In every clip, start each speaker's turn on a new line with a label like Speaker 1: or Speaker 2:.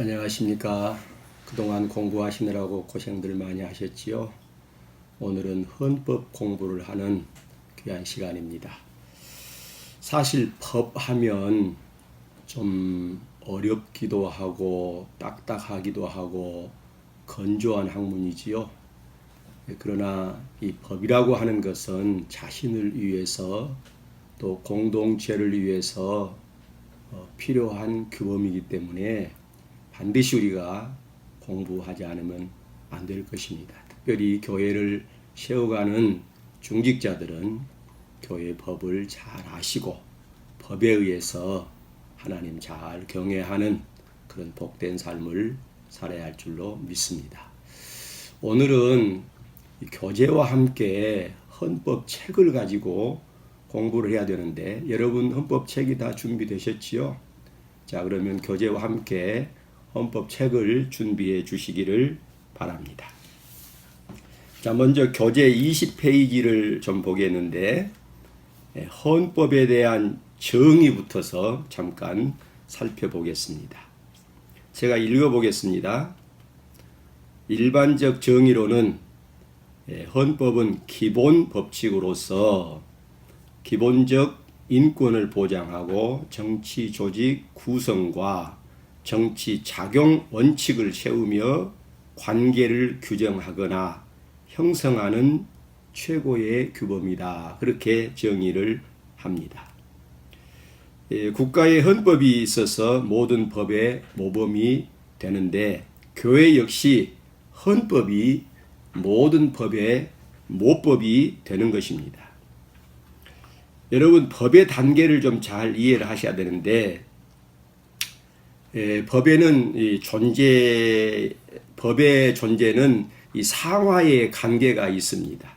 Speaker 1: 안녕하십니까. 그동안 공부하시느라고 고생들 많이 하셨지요. 오늘은 헌법 공부를 하는 귀한 시간입니다. 사실 법하면 좀 어렵기도 하고 딱딱하기도 하고 건조한 학문이지요. 그러나 이 법이라고 하는 것은 자신을 위해서 또 공동체를 위해서 필요한 규범이기 때문에 반드시 우리가 공부하지 않으면 안 될 것입니다. 특별히 교회를 세워가는 중직자들은 교회 법을 잘 아시고 법에 의해서 하나님 잘 경외하는 그런 복된 삶을 살아야 할 줄로 믿습니다. 오늘은 교재와 함께 헌법 책을 가지고 공부를 해야 되는데 여러분 헌법 책이 다 준비되셨지요? 자, 그러면 교재와 함께 헌법 책을 준비해 주시기를 바랍니다. 자, 먼저 교재 20페이지를 좀 보겠는데 헌법에 대한 정의부터서 잠깐 살펴보겠습니다. 제가 읽어보겠습니다. 일반적 정의로는 헌법은 기본 법칙으로서 기본적 인권을 보장하고 정치 조직 구성과 정치 작용 원칙을 세우며 관계를 규정하거나 형성하는 최고의 규범이다. 그렇게 정의를 합니다. 국가의 헌법이 있어서 모든 법의 모범이 되는데 교회 역시 헌법이 모든 법의 모법이 되는 것입니다. 여러분 법의 단계를 좀 잘 이해를 하셔야 되는데 법에는 법의 존재는 이 상하의 관계가 있습니다.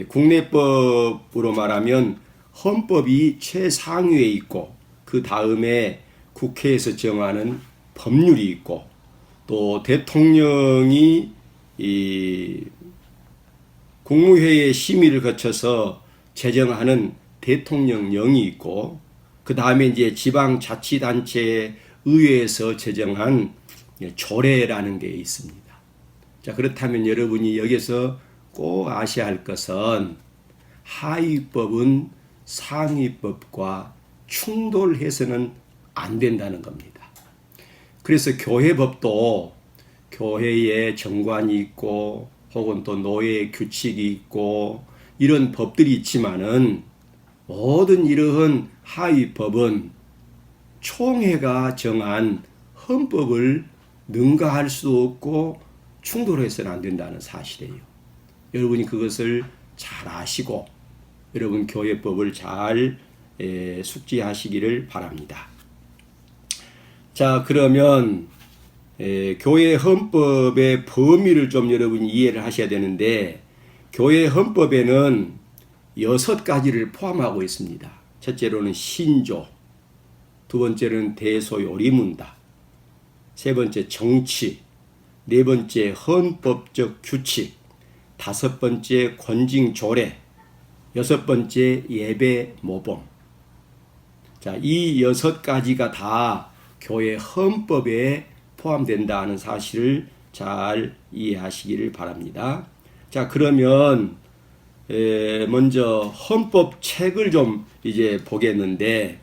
Speaker 1: 국내법으로 말하면 헌법이 최상위에 있고 그 다음에 국회에서 정하는 법률이 있고 또 대통령이 국무회의의 심의를 거쳐서 제정하는 대통령령이 있고 그 다음에 이제 지방자치단체 의회에서 제정한 조례라는 게 있습니다. 자, 그렇다면 여러분이 여기서 꼭 아셔야 할 것은 하위법은 상위법과 충돌해서는 안 된다는 겁니다. 그래서 교회법도 교회에 정관이 있고 혹은 또 노예 규칙이 있고 이런 법들이 있지만은 모든 이러한 하위법은 총회가 정한 헌법을 능가할 수 없고 충돌해서는 안 된다는 사실이에요. 여러분이 그것을 잘 아시고 여러분 교회법을 잘 숙지하시기를 바랍니다. 자, 그러면 교회 헌법의 범위를 좀 여러분이 이해를 하셔야 되는데 교회 헌법에는 6가지를 포함하고 있습니다. 첫째로는 신조, 두 번째는 대소요리문다, 세 번째 정치, 네 번째 헌법적 규칙, 다섯 번째 권징조례, 여섯 번째 예배 모범. 자, 이 6가지가 다 교회 헌법에 포함된다는 사실을 잘 이해하시기를 바랍니다. 자, 그러면 먼저 헌법 책을 좀 이제 보겠는데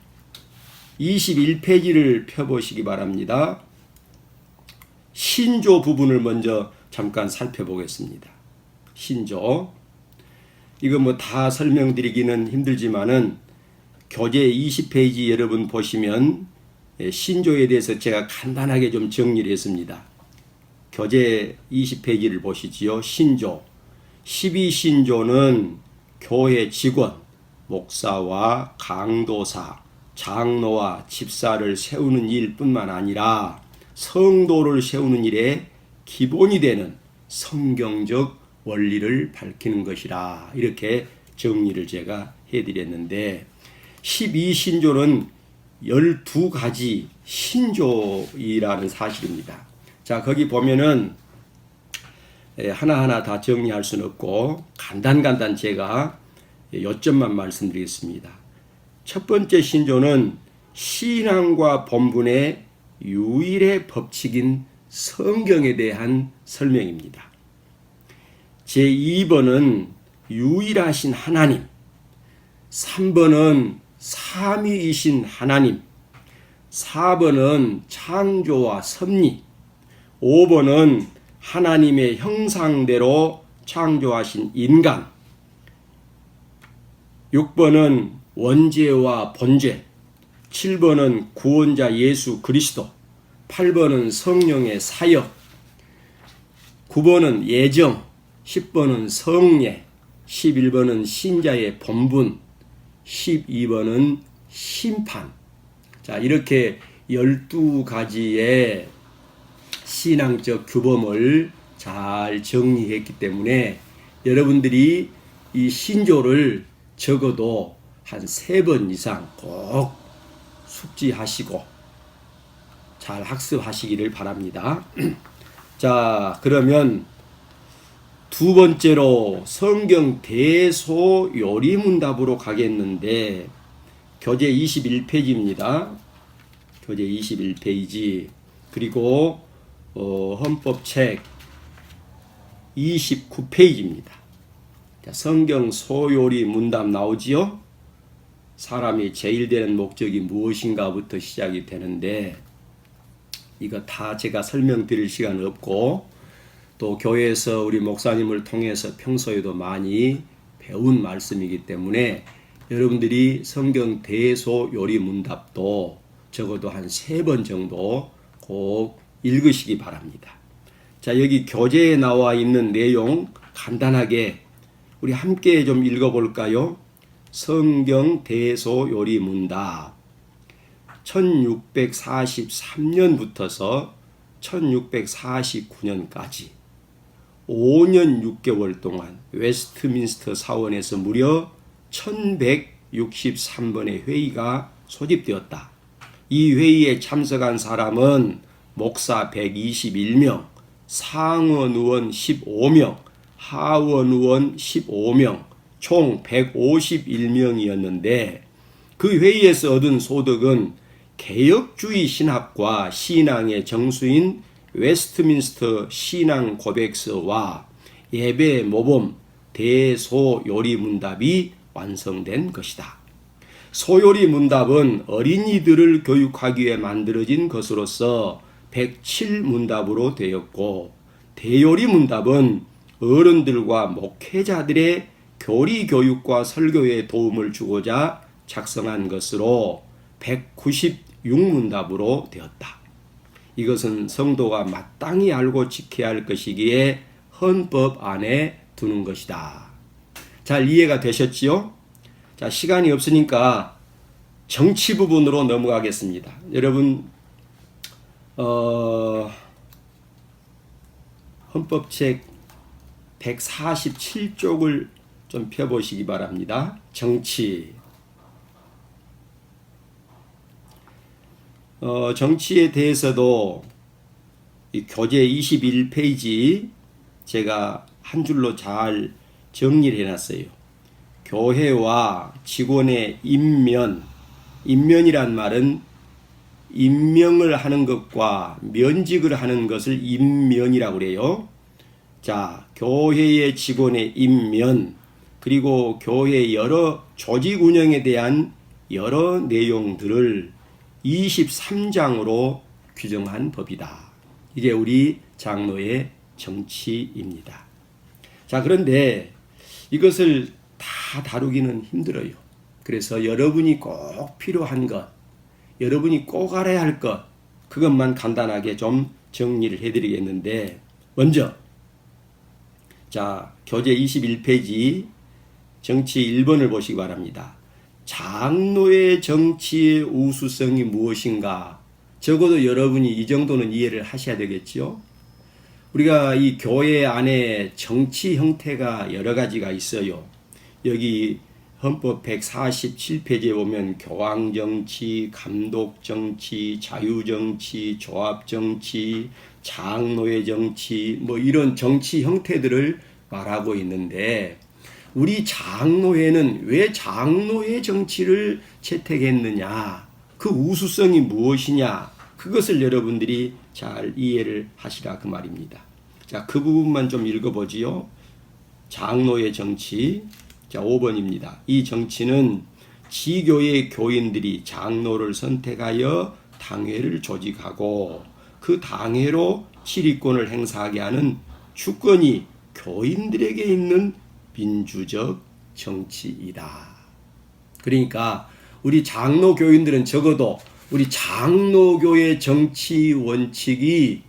Speaker 1: 21페이지를 펴보시기 바랍니다. 신조 부분을 먼저 잠깐 살펴보겠습니다. 신조. 이거 뭐 다 설명드리기는 힘들지만은 교재 20페이지 여러분 보시면 신조에 대해서 제가 간단하게 좀 정리를 했습니다. 교재 20페이지를 보시지요. 신조. 12신조는 교회 직원, 목사와 강도사, 장로와 집사를 세우는 일뿐만 아니라 성도를 세우는 일에 기본이 되는 성경적 원리를 밝히는 것이라 이렇게 정리를 제가 해드렸는데 12신조는 12가지 신조이라는 사실입니다. 자, 거기 보면은 하나하나 다 정리할 수는 없고 간단간단 제가 요점만 말씀드리겠습니다. 첫 번째 신조는 신앙과 본분의 유일의 법칙인 성경에 대한 설명입니다. 제2번은 유일하신 하나님, 3번은 삼위이신 하나님, 4번은 창조와 섭리, 5번은 하나님의 형상대로 창조하신 인간, 6번은 원죄와 본죄, 7번은 구원자 예수 그리스도, 8번은 성령의 사역, 9번은 예정, 10번은 성례, 11번은 신자의 본분, 12번은 심판. 자, 이렇게 12가지의 신앙적 규범을 잘 정리했기 때문에 여러분들이 이 신조를 적어도 한 3번 이상 꼭 숙지하시고 잘 학습하시기를 바랍니다. 자, 그러면 두 번째로 성경 대소요리문답으로 가겠는데 교재 21페이지입니다. 교재 21페이지 그리고 헌법책 29페이지입니다. 자, 성경 소요리 문답 나오지요? 사람이 제일 되는 목적이 무엇인가부터 시작이 되는데 이거 다 제가 설명드릴 시간 없고 또 교회에서 우리 목사님을 통해서 평소에도 많이 배운 말씀이기 때문에 여러분들이 성경 대소요리 문답도 적어도 한 3번 정도 꼭 읽으시기 바랍니다. 자, 여기 교재에 나와 있는 내용 간단하게 우리 함께 좀 읽어볼까요? 성경 대소요리 문답 1643년부터서 1649년까지 5년 6개월 동안 웨스트민스터 사원에서 무려 1163번의 회의가 소집되었다. 이 회의에 참석한 사람은 목사 121명, 상원 의원 15명, 하원 의원 15명, 총 151명이었는데 그 회의에서 얻은 소득은 개혁주의 신학과 신앙의 정수인 웨스트민스터 신앙 고백서와 예배 모범 대소요리 문답이 완성된 것이다. 소요리 문답은 어린이들을 교육하기 위해 만들어진 것으로서 107문답으로 되었고 대요리 문답은 어른들과 목회자들의 교리 교육과 설교에 도움을 주고자 작성한 것으로 196문답으로 되었다. 이것은 성도가 마땅히 알고 지켜야 할 것이기에 헌법 안에 두는 것이다. 잘 이해가 되셨지요? 자, 시간이 없으니까 정치 부분으로 넘어가겠습니다. 여러분 헌법책 147쪽을 좀 펴보시기 바랍니다. 정치. 정치에 대해서도 이 교재 21페이지 제가 한 줄로 잘 정리를 해놨어요. 교회와 직원의 임면이란 말은 임명을 하는 것과 면직을 하는 것을 임면이라고 그래요. 자, 교회의 직원의 임면, 그리고 교회의 여러 조직 운영에 대한 여러 내용들을 23장으로 규정한 법이다. 이게 우리 장로의 정치입니다. 자, 그런데 이것을 다 다루기는 힘들어요. 그래서 여러분이 꼭 필요한 것, 여러분이 꼭 알아야 할 것, 그것만 간단하게 좀 정리를 해드리겠는데, 먼저 자, 교재 21페이지 정치 1번을 보시기 바랍니다. 장로의 정치의 우수성이 무엇인가? 적어도 여러분이 이 정도는 이해를 하셔야 되겠죠. 우리가 이 교회 안에 정치 형태가 여러 가지가 있어요. 여기 헌법 147페이지에 보면 교황정치, 감독정치, 자유정치, 조합정치, 장로의 정치, 뭐 이런 정치 형태들을 말하고 있는데 우리 장로회는 왜 장로의 정치를 채택했느냐? 그 우수성이 무엇이냐? 그것을 여러분들이 잘 이해를 하시라 그 말입니다. 자, 그 부분만 좀 읽어보지요. 장로의 정치. 자, 5번입니다. 이 정치는 지교의 교인들이 장로를 선택하여 당회를 조직하고 그 당회로 치리권을 행사하게 하는 주권이 교인들에게 있는 민주적 정치이다. 그러니까 우리 장로 교인들은 적어도 우리 장로교의 정치 원칙이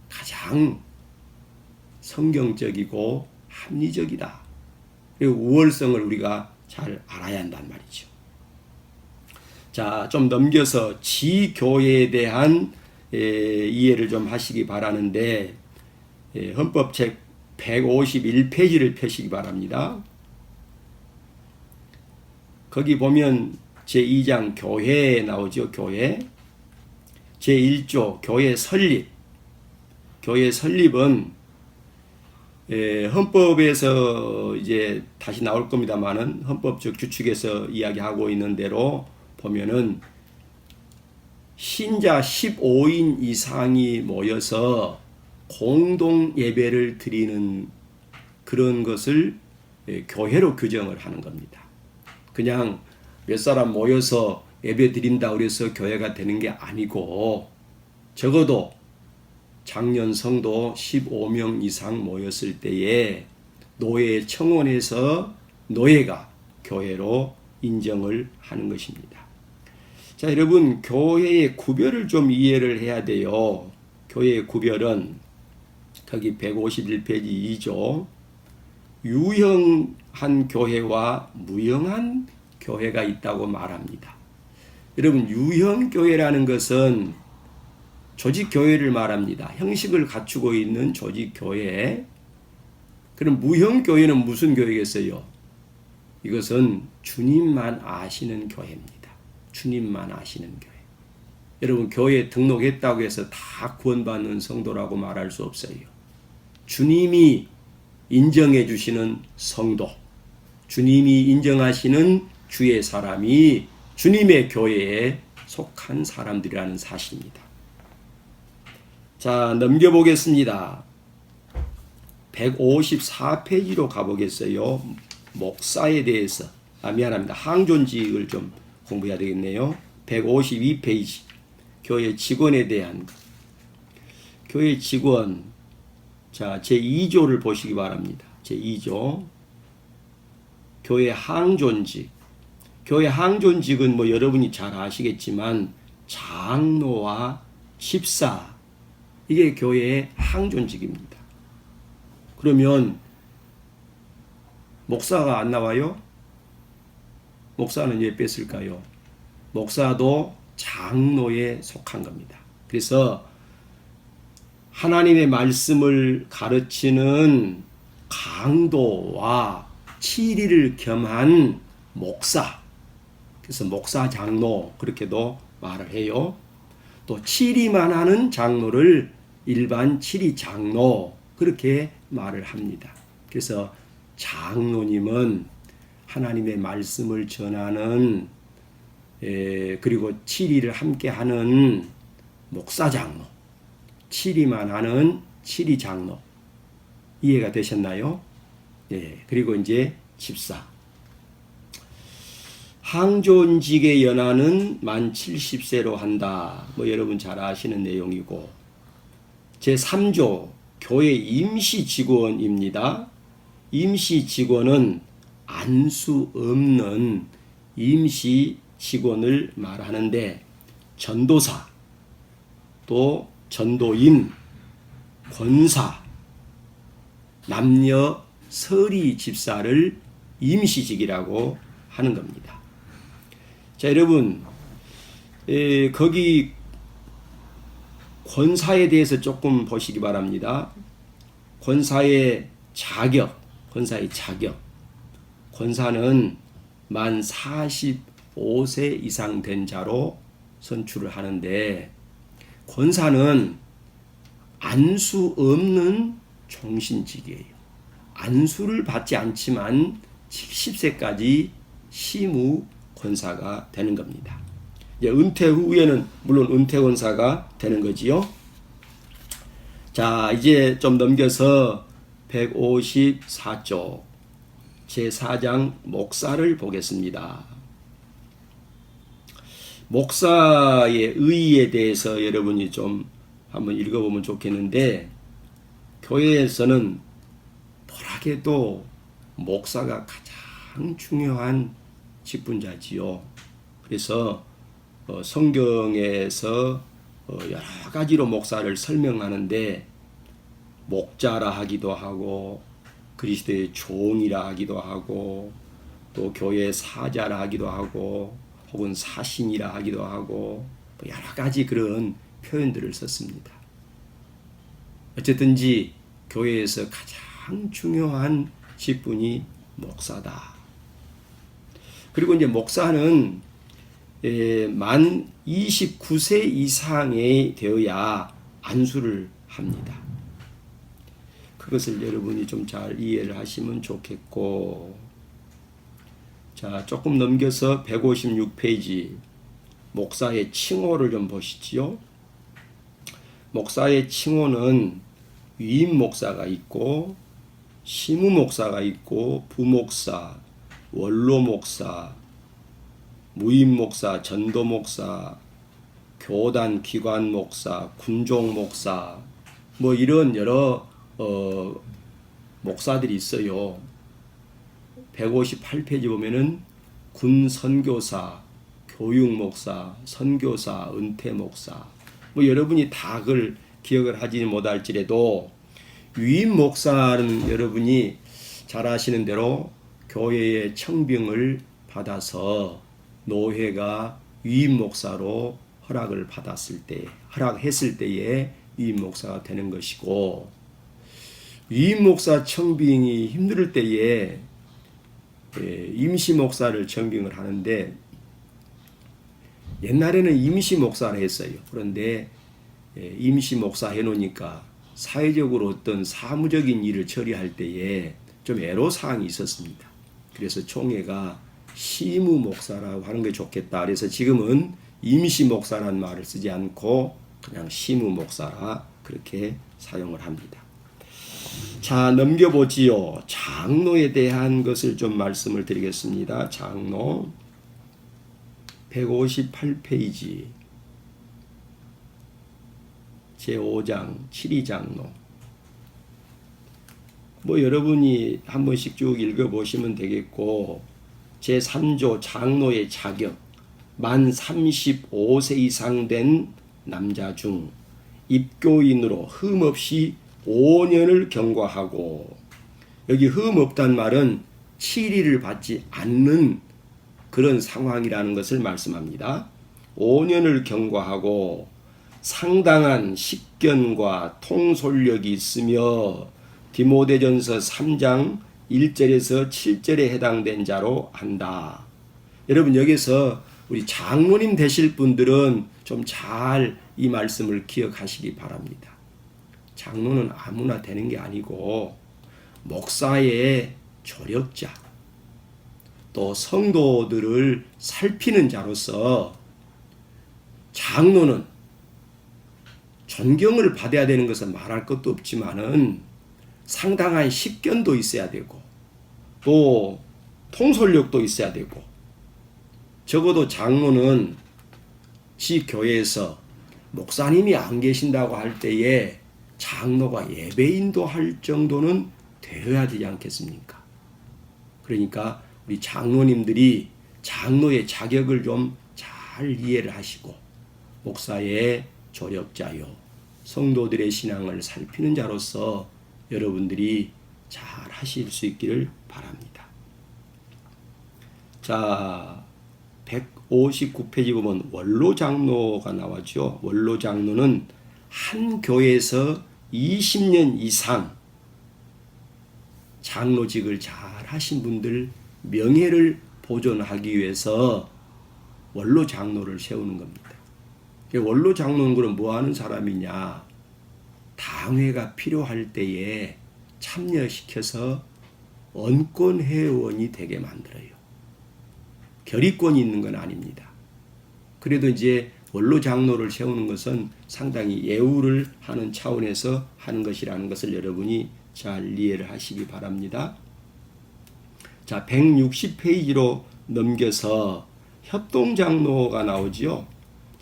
Speaker 1: 가장 성경적이고 합리적이다. 그리고 우월성을 우리가 잘 알아야 한단 말이죠. 자, 좀 넘겨서 지교회에 대한 이해를 좀 하시기 바라는데 헌법책 151페이지를 펴시기 바랍니다. 거기 보면 제2장 교회에 나오죠. 교회. 제1조 교회 설립. 교회 설립은 헌법에서 이제 다시 나올 겁니다만은 헌법적 규칙에서 이야기하고 있는 대로 보면은 신자 15인 이상이 모여서 공동 예배를 드리는 그런 것을 교회로 규정을 하는 겁니다. 그냥 몇 사람 모여서 예배 드린다 그래서 교회가 되는 게 아니고 적어도 장년 성도 15명 이상 모였을 때에 노예 청원에서 노예가 교회로 인정을 하는 것입니다. 자, 여러분, 교회의 구별을 좀 이해를 해야 돼요. 교회의 구별은 거기 151페이지 2조 유형한 교회와 무형한 교회가 있다고 말합니다. 여러분, 유형교회라는 것은 조직교회를 말합니다. 형식을 갖추고 있는 조직교회. 그럼 무형교회는 무슨 교회겠어요? 이것은 주님만 아시는 교회입니다. 주님만 아시는 교회. 여러분, 교회에 등록했다고 해서 다 구원받는 성도라고 말할 수 없어요. 주님이 인정해 주시는 성도, 주님이 인정하시는 주의 사람이 주님의 교회에 속한 사람들이라는 사실입니다. 자, 넘겨보겠습니다. 154페이지로 가보겠어요. 목사에 대해서. 미안합니다. 항존직을 좀 공부해야 되겠네요. 152페이지. 교회 직원에 대한 것. 교회 직원. 자, 제2조를 보시기 바랍니다. 제2조. 교회 항존직. 교회 항존직은 뭐 여러분이 잘 아시겠지만 장로와 집사, 이게 교회의 항존직입니다. 그러면 목사가 안 나와요? 목사는 왜 뺐을까요? 목사도 장로에 속한 겁니다. 그래서 하나님의 말씀을 가르치는 강도와 치리를 겸한 목사, 그래서 목사 장로 그렇게도 말을 해요. 또 치리만 하는 장로를 일반 치리 장로 그렇게 말을 합니다. 그래서 장로님은 하나님의 말씀을 전하는 그리고 치리를 함께하는 목사 장로, 치리만 하는 치리 장로. 이해가 되셨나요? 예. 그리고 이제 집사. 항존직의 연하는 만 70세로 한다. 뭐 여러분 잘 아시는 내용이고. 제3조 교회 임시 직원입니다. 임시 직원은 안수 없는 임시 직원을 말하는데 전도사, 또 전도인, 권사, 남녀 서리 집사를 임시직이라고 하는 겁니다. 자, 여러분, 거기 권사에 대해서 조금 보시기 바랍니다. 권사의 자격. 권사는 만 45세 이상 된 자로 선출을 하는데, 권사는 안수 없는 종신직이에요. 안수를 받지 않지만 70세까지 시무 권사가 되는 겁니다. 이제 은퇴 후에는 물론 은퇴 권사가 되는 거지요. 자, 이제 좀 넘겨서 154쪽 제4장 목사를 보겠습니다. 목사의 의의에 대해서 여러분이 좀 한번 읽어보면 좋겠는데, 교회에서는 뭐라해도 목사가 가장 중요한 직분자지요. 그래서 성경에서 여러 가지로 목사를 설명하는데, 목자라 하기도 하고 그리스도의 종이라 하기도 하고 또 교회의 사자라 하기도 하고 혹은 사신이라 하기도 하고 여러 가지 그런 표현들을 썼습니다. 어쨌든지 교회에서 가장 중요한 직분이 목사다. 그리고 이제 목사는 만 29세 이상이 되어야 안수를 합니다. 그것을 여러분이 좀 잘 이해를 하시면 좋겠고, 자, 조금 넘겨서 156페이지 목사의 칭호를 좀 보시지요. 목사의 칭호는 위임 목사가 있고 시무 목사가 있고 부목사, 원로 목사, 무임 목사, 전도 목사, 교단 기관 목사, 군종 목사, 뭐 이런 여러 목사들이 있어요. 158페이지 보면은 군 선교사, 교육 목사, 선교사, 은퇴 목사, 뭐 여러분이 다 그걸 기억을 하지 못할지라도 위임 목사는 여러분이 잘 아시는 대로 교회의 청빙을 받아서 노회가 위임 목사로 허락했을 때에 위임 목사가 되는 것이고, 위임 목사 청빙이 힘들 때에 임시 목사를 청빙을 하는데, 옛날에는 임시 목사를 했어요. 그런데 임시 목사 해놓으니까 사회적으로 어떤 사무적인 일을 처리할 때에 좀 애로사항이 있었습니다. 그래서 총회가 시무 목사라고 하는 게 좋겠다. 그래서 지금은 임시 목사라는 말을 쓰지 않고 그냥 시무 목사라 그렇게 사용을 합니다. 자, 넘겨보지요. 장로에 대한 것을 좀 말씀을 드리겠습니다. 장로 158페이지 제5장 7위장로, 뭐 여러분이 한 번씩 쭉 읽어보시면 되겠고, 제3조 장로의 자격, 만 35세 이상 된 남자 중 입교인으로 흠없이 5년을 경과하고, 여기 흠없다는 말은 치리를 받지 않는 그런 상황이라는 것을 말씀합니다. 5년을 경과하고 상당한 식견과 통솔력이 있으며 디모데전서 3장 1절에서 7절에 해당된 자로 한다. 여러분, 여기서 우리 장로님 되실 분들은 좀 잘 이 말씀을 기억하시기 바랍니다. 장로는 아무나 되는 게 아니고 목사의 조력자, 또 성도들을 살피는 자로서 장로는 존경을 받아야 되는 것은 말할 것도 없지만은 상당한 식견도 있어야 되고 또 통솔력도 있어야 되고, 적어도 장로는 지 교회에서 목사님이 안 계신다고 할 때에 장로가 예배인도 할 정도는 되어야 되지 않겠습니까? 그러니까 우리 장로님들이 장로의 자격을 좀 잘 이해를 하시고 목사의 조력자요, 성도들의 신앙을 살피는 자로서 여러분들이 잘 하실 수 있기를 바랍니다. 자, 159페이지 보면 원로 장로가 나왔죠. 원로 장로는 한 교회에서 20년 이상 장로직을 잘 하신 분들 명예를 보존하기 위해서 원로 장로를 세우는 겁니다. 원로 장로는 그럼 뭐 하는 사람이냐? 당회가 필요할 때에 참여시켜서 언권 회원이 되게 만들어요. 결의권이 있는 건 아닙니다. 그래도 이제 원로 장로를 세우는 것은 상당히 예우를 하는 차원에서 하는 것이라는 것을 여러분이 잘 이해를 하시기 바랍니다. 자, 160페이지로 넘겨서 협동장로가 나오지요.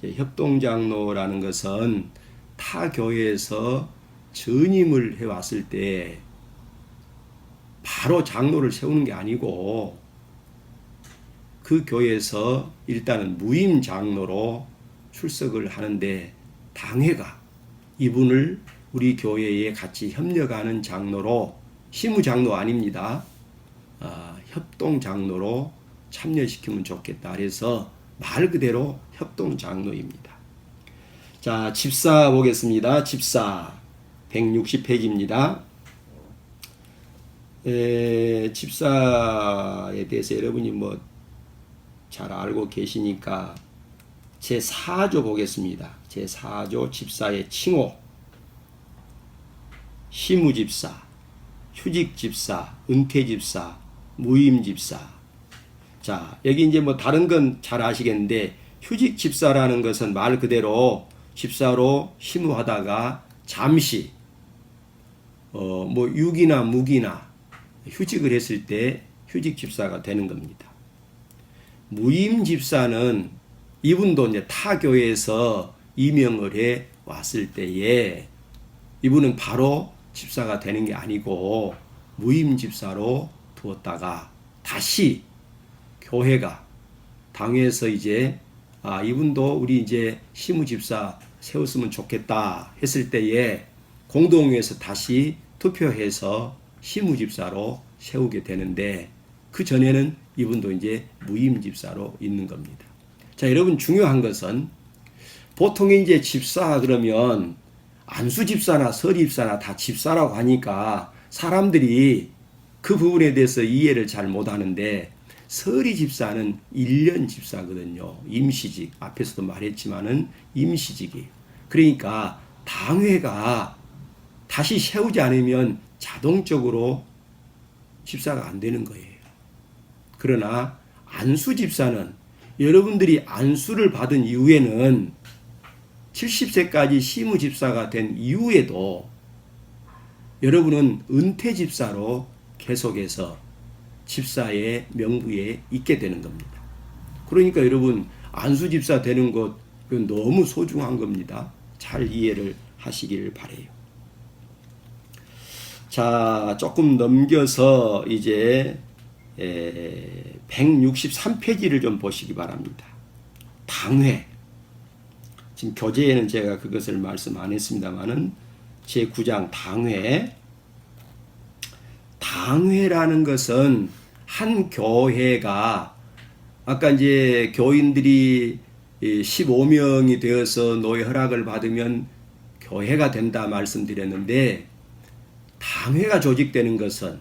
Speaker 1: 협동장로라는 것은 타 교회에서 전임을 해왔을 때 바로 장로를 세우는 게 아니고 그 교회에서 일단은 무임 장로로 출석을 하는데 당회가 이분을 우리 교회에 같이 협력하는 장로로, 시무 장로 아닙니다. 협동 장로로 참여시키면 좋겠다. 그래서 말 그대로 협동 장로입니다. 자, 집사 보겠습니다. 집사 160페이지입니다. 집사에 대해서 여러분이 뭐 잘 알고 계시니까 제4조 보겠습니다. 제4조 집사의 칭호. 시무집사, 휴직집사, 은퇴집사, 무임집사. 자, 여기 이제 뭐 다른 건 잘 아시겠는데 휴직집사라는 것은 말 그대로 집사로 심우하다가 잠시 뭐 육이나 무기나 휴직을 했을 때 휴직집사가 되는 겁니다. 무임집사는 이분도 이제 타 교회에서 임명을 해 왔을 때에 이분은 바로 집사가 되는 게 아니고 무임집사로 두었다가 다시 교회가 당회에서 이제 이분도 우리 이제 시무집사 세웠으면 좋겠다 했을 때에 공동회에서 다시 투표해서 시무집사로 세우게 되는데 그 전에는 이분도 이제 무임집사로 있는 겁니다. 자, 여러분 중요한 것은 보통 이제 집사 그러면 안수집사나 서리집사나 다 집사라고 하니까 사람들이 그 부분에 대해서 이해를 잘 못하는데 서리집사는 1년 집사거든요. 임시직. 앞에서도 말했지만은 임시직이에요. 그러니까 당회가 다시 세우지 않으면 자동적으로 집사가 안 되는 거예요. 그러나 안수집사는 여러분들이 안수를 받은 이후에는 70세까지 시무집사가 된 이후에도 여러분은 은퇴집사로 계속해서 집사의 명부에 있게 되는 겁니다. 그러니까 여러분 안수집사 되는 것 너무 소중한 겁니다. 잘 이해를 하시길 바라요. 자, 조금 넘겨서 이제 163페이지를 좀 보시기 바랍니다. 당회. 지금 교재에는 제가 그것을 말씀 안 했습니다만은 제9장 당회. 당회라는 것은 한 교회가 아까 이제 교인들이 15명이 되어서 노예 허락을 받으면 교회가 된다 말씀드렸는데 당회가 조직되는 것은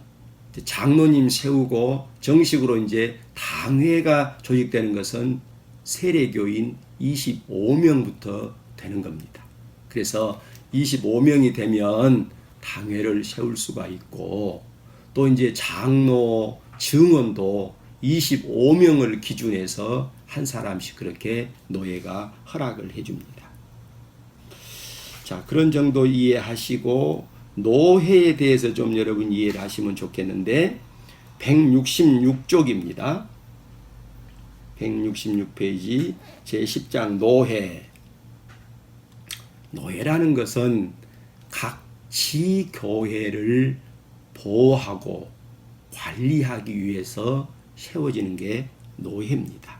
Speaker 1: 장로님 세우고 정식으로 이제 당회가 조직되는 것은 세례교인 25명부터 되는 겁니다. 그래서 25명이 되면 당회를 세울 수가 있고 또 이제 장로, 증언도 25명을 기준해서 한 사람씩 그렇게 노예가 허락을 해줍니다. 자, 그런 정도 이해하시고 노회에 대해서 좀 여러분 이해를 하시면 좋겠는데 166쪽입니다. 166페이지 제10장 노회. 노회라는 것은 각 지교회를 보호하고 관리하기 위해서 세워지는 게 노회입니다.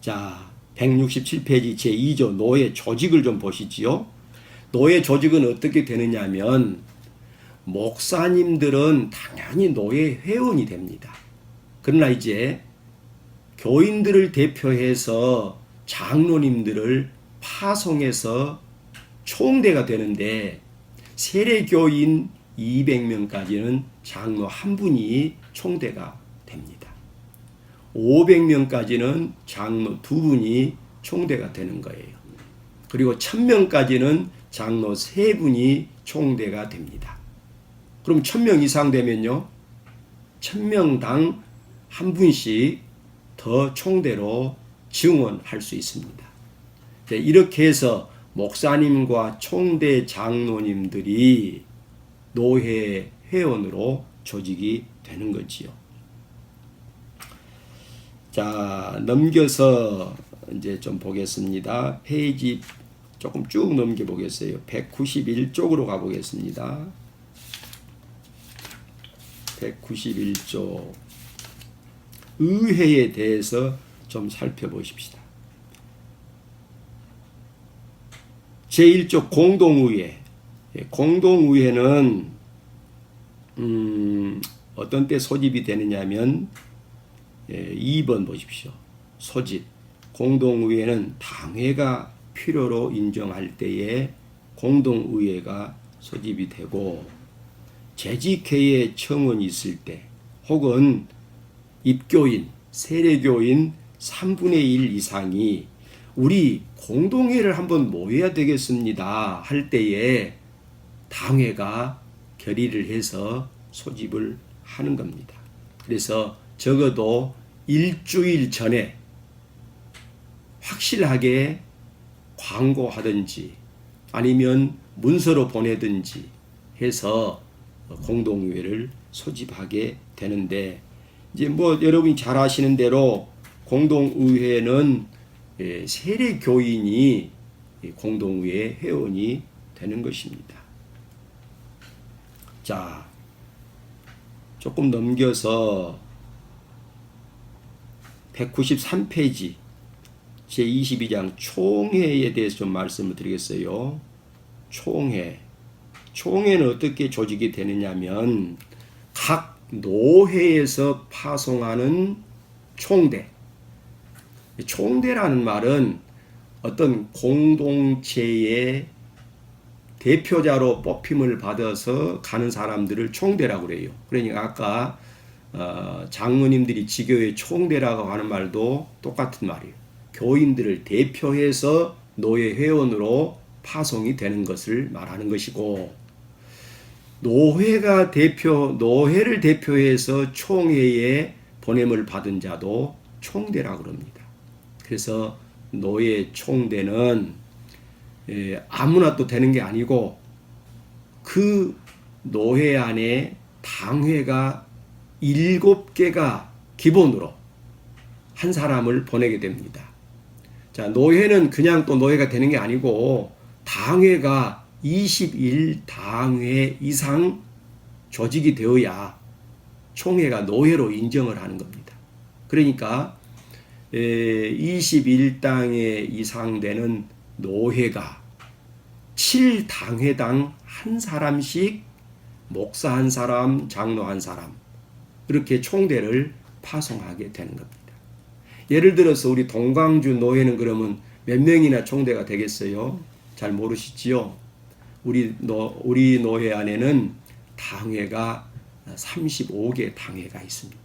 Speaker 1: 자, 167페이지 제2조 노회 조직을 좀 보시지요. 노예 조직은 어떻게 되느냐 하면 목사님들은 당연히 노예 회원이 됩니다. 그러나 이제 교인들을 대표해서 장로님들을 파송해서 총대가 되는데 세례교인 200명까지는 장로 한 분이 총대가 됩니다. 500명까지는 장로 두 분이 총대가 되는 거예요. 그리고 1000명까지는 장로 3분이 총대가 됩니다. 그럼 1000명 이상 되면요 1000명당 한 분씩 더 총대로 증언할 수 있습니다. 이렇게 해서 목사님과 총대 장로님들이 노회 회원으로 조직이 되는 거지요. 자, 넘겨서 이제 좀 보겠습니다. 페이지 조금 쭉 넘겨 보겠어요. 191쪽으로 가보겠습니다. 191쪽. 의회에 대해서 좀 살펴보십시다. 제1조 공동의회. 공동의회는 어떤 때 소집이 되느냐 하면 2번 보십시오. 소집. 공동의회는 당회가 필요로 인정할 때에 공동의회가 소집이 되고, 재직회의 청원이 있을 때 혹은 입교인, 세례교인 3분의 1 이상이 우리 공동회를 한번 모여야 되겠습니다 할 때에 당회가 결의를 해서 소집을 하는 겁니다. 그래서 적어도 일주일 전에 확실하게 광고하든지 아니면 문서로 보내든지 해서 공동의회를 소집하게 되는데, 이제 뭐 여러분이 잘 아시는 대로 공동의회는 세례교인이 공동의회 회원이 되는 것입니다. 자, 조금 넘겨서 193페이지 제22장 총회에 대해서 좀 말씀을 드리겠어요. 총회. 총회는 어떻게 조직이 되느냐면 각 노회에서 파송하는 총대. 총대라는 말은 어떤 공동체의 대표자로 뽑힘을 받아서 가는 사람들을 총대라고 그래요. 그러니까 아까 장로님들이 지교회 총대라고 하는 말도 똑같은 말이에요. 교인들을 대표해서 노예 회원으로 파송이 되는 것을 말하는 것이고, 노회를 대표해서 총회에 보냄을 받은 자도 총대라고 합니다. 그래서 노예 총대는 아무나 또 되는 게 아니고 그 노회 안에 당회가 7개가 기본으로 한 사람을 보내게 됩니다. 자, 노회는 그냥 또 노회가 되는 게 아니고 당회가 21당회 이상 조직이 되어야 총회가 노회로 인정을 하는 겁니다. 그러니까 21당회 이상 되는 노회가 7당회당 한 사람씩 목사 한 사람, 장로 한 사람 이렇게 총대를 파송하게 되는 겁니다. 예를 들어서 우리 동광주 노회는 그러면 몇 명이나 총대가 되겠어요? 잘 모르시지요? 우리 노회 안에는 당회가 35개 당회가 있습니다.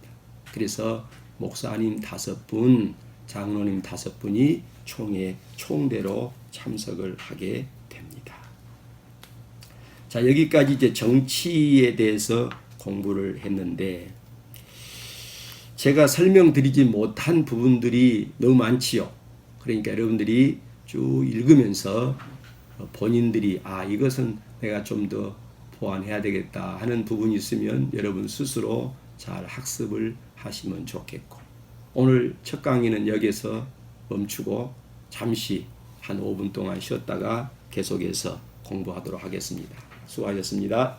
Speaker 1: 그래서 목사님 5분, 장로님 5분이 총대로 참석을 하게 됩니다. 자, 여기까지 이제 정치에 대해서 공부를 했는데, 제가 설명드리지 못한 부분들이 너무 많지요. 그러니까 여러분들이 쭉 읽으면서 본인들이 이것은 내가 좀 더 보완해야 되겠다 하는 부분이 있으면 여러분 스스로 잘 학습을 하시면 좋겠고, 오늘 첫 강의는 여기서 멈추고 잠시 한 5분 동안 쉬었다가 계속해서 공부하도록 하겠습니다. 수고하셨습니다.